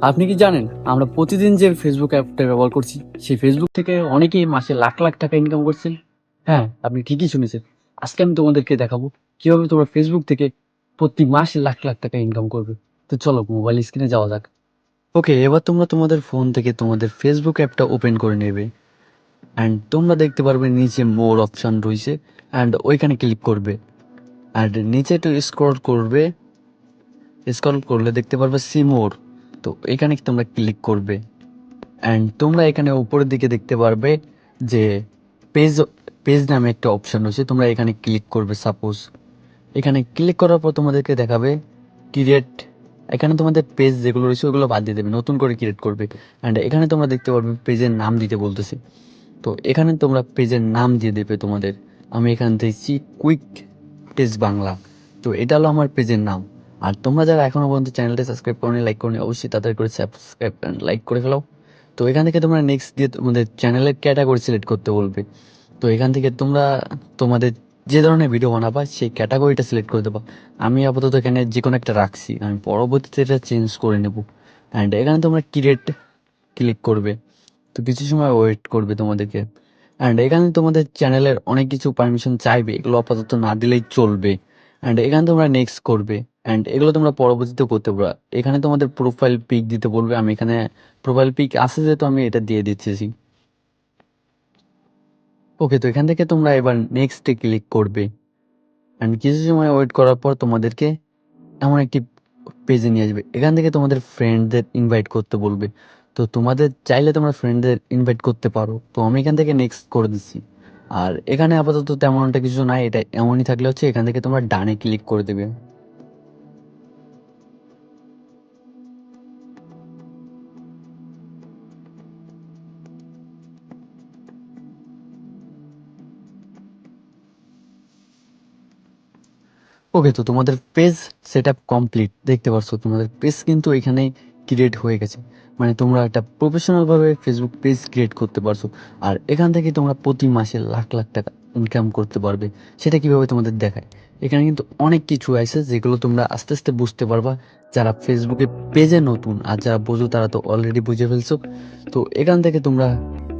আপনি কি জানেন আমরা প্রতিদিন যে ফেসবুক অ্যাপটা ব্যবহার করছি সেই ফেসবুক থেকে অনেকেই মাসে লাখ লাখ টাকা ইনকাম করছেন। হ্যাঁ, আপনি ঠিকই শুনেছেন। আজকে আমি তোমাদেরকে দেখাবো কিভাবে তোমরা ফেসবুক থেকে প্রতি মাসে লাখ লাখ টাকা ইনকাম করবে। তো চলো মোবাইল স্ক্রিনে যাওয়া যাক। ওকে, এবার তোমরা তোমাদের ফোন থেকে তোমাদের ফেসবুক অ্যাপটা ওপেন করে নেবে অ্যান্ড তোমরা দেখতে পারবে নিচে মোর অপশন রয়েছে অ্যান্ড ওইখানে ক্লিক করবে অ্যান্ড নিচে একটু স্ক্রল করবে। স্ক্রল করলে দেখতে পারবে সি মোর। তো এখানে তোমরা ক্লিক করবে অ্যান্ড তোমরা এখানে উপরের দিকে দেখতে পারবে যে পেজ পেজ নামে একটা অপশন রয়েছে, তোমরা এখানে ক্লিক করবে। সাপোজ এখানে ক্লিক করার পর তোমাদেরকে দেখাবে ক্রিয়েট। এখানে তোমাদের পেজ যেগুলো রয়েছে ওগুলো বাদ দিয়ে দেবে, নতুন করে ক্রিয়েট করবে অ্যান্ড এখানে তোমরা দেখতে পারবে পেজের নাম দিতে বলতেছে। তো এখানে তোমরা পেজের নাম দিয়ে দেবে তোমাদের। আমি এখানে দিচ্ছি কুইক পেজ বাংলা। তো এটা হলো আমার পেজের নাম। আর তোমরা যারা এখনো পর্যন্ত চ্যানেলটা সাবস্ক্রাইব করনি, লাইক করনি, অবশ্যই তাড়াতাড়ি করে সাবস্ক্রাইব অ্যান্ড লাইক করে ফেলো। তো এখান থেকে তোমরা নেক্সট দিয়ে তোমাদের চ্যানেলের ক্যাটাগরি সিলেক্ট করতে বলবে। তো এখান থেকে তোমরা তোমাদের যে ধরনের ভিডিও বানাবা সেই ক্যাটাগরিটা সিলেক্ট করে দেবা। আমি আপাতত এখানে যে কোনো একটা রাখছি, আমি পরবর্তীতে এটা চেঞ্জ করে নেব। অ্যান্ড এখানে তোমরা ক্রিয়েট ক্লিক করবে। তো কিছু সময় ওয়েট করবে তোমাদেরকে অ্যান্ড এখানে তোমাদের চ্যানেলের অনেক কিছু পারমিশন চাইবে, এগুলো আপাতত না দিলেই চলবে। অ্যান্ড এখানে তোমরা নেক্সট করবে অ্যান্ড এগুলো তোমরা পরবর্তীতে করতে পারো। এখানে তোমাদের প্রোফাইল পিক দিতে বলবে, আমি এখানে প্রোফাইল পিক আছে যেহেতু আমি এটা দিয়ে দিচ্ছি। ওকে, তো এখান থেকে তোমরা এবার নেক্সটে ক্লিক করবে অ্যান্ড কিছু সময় ওয়েট করার পর তোমাদেরকে এমন একটি পেজে নিয়ে আসবে। এখান থেকে তোমাদের ফ্রেন্ডদের ইনভাইট করতে বলবে। তো তোমাদের চাইলে তোমরা ফ্রেন্ডদের ইনভাইট করতে পারো। তো আমি এখান থেকে নেক্সট করে দিচ্ছি। আর এখানে আপাতত তেমন একটা কিছু নাই, এটা এমনই থাকলে হচ্ছে এখান থেকে তোমরা ডানে ক্লিক করে দেবে। ওকে, তো তোমাদের পেজ সেট আপ কমপ্লিট। দেখতে পাচ্ছ তোমাদের পেজ কিন্তু এখানেই ক্রিয়েট হয়ে গেছে। মানে তোমরা একটা প্রফেশনালভাবে ফেসবুক পেজ ক্রিয়েট করতে পারছো। আর এখান থেকে তোমরা প্রতি মাসে লাখ লাখ টাকা ইনকাম করতে পারবে। সেটা কিভাবে তোমাদের দেখায়। এখানে কিন্তু অনেক কিছু আছে যেগুলো তোমরা আস্তে আস্তে বুঝতে পারবা যারা ফেসবুকে পেজে নতুন, আর যারা বোঝো তারা তো অলরেডি বুঝে ফেলছো। তো এখান থেকে তোমরা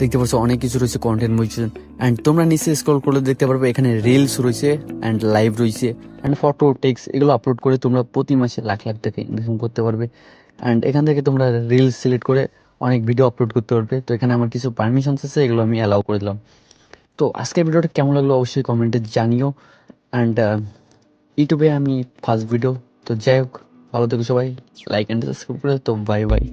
দেখতে পাচ্ছ অনেক কিছু রয়েছে, কন্টেন্ট রয়েছে অ্যান্ড তোমরা নিচে স্ক্রল করলে দেখতে পারবে এখানে রিলস রয়েছে অ্যান্ড লাইভ রয়েছে অ্যান্ড ফটো টেক্সট এগুলো আপলোড করে তোমরা প্রতি মাসে লাখ লাখ টাকা ইনকাম করতে পারবে। অ্যান্ড এখান থেকে তোমরা রিলস সিলেক্ট করে অনেক ভিডিও আপলোড করতে পারবে। তো এখানে আমার কিছু পারমিশনস আছে, এগুলো আমি অ্যালাউ করে দিলাম। তো আজকের ভিডিওটা কেমন লাগলো অবশ্যই কমেন্টে জানিও। অ্যান্ড ইউটিউবে আমি ফার্স্ট ভিডিও। তো যাই হোক, ভালো থেকো সবাই, লাইক অ্যান্ড সাবস্ক্রাইব করে। তো বাই বাই।